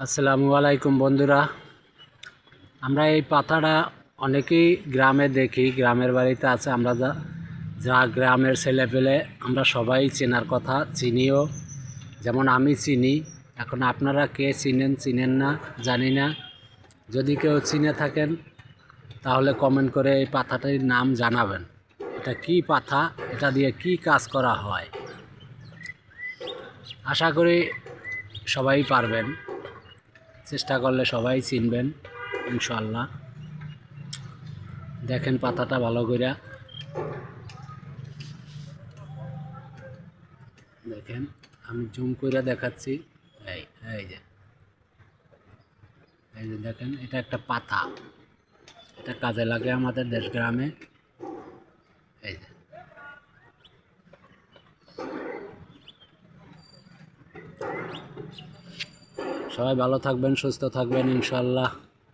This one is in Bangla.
আসসালামু আলাইকুম বন্ধুরা। আমরা এই পাতাটা অনেকেই গ্রামে দেখি, গ্রামের বাড়িতে আছে। আমরা যা গ্রামের ছেলেপেলে আমরা সবাই চেনার কথা, চিনিও। যেমন আমি চিনি। এখন আপনারা কে চিনেন চিনেন না জানি না। যদি কেউ চিনে থাকেন তাহলে কমেন্ট করে এই পাতাটির নাম জানাবেন। এটা কি পাতা, এটা দিয়ে কি কাজ করা হয়। আশা করি সবাই পারবেন, চেষ্টা করলে সবাই চিনবেন ইনশাআল্লাহ। দেখেন পাতাটা ভালো করে দেখেন, আমি জুম করে দেখাচ্ছি। এই এই যে এই যে দেখেন, এটা একটা পাতা, এটা কাজে লাগে আমাদের দেশ গ্রামে। এই যে সবাই ভালো থাকবেন, সুস্থ থাকবেন ইনশাআল্লাহ।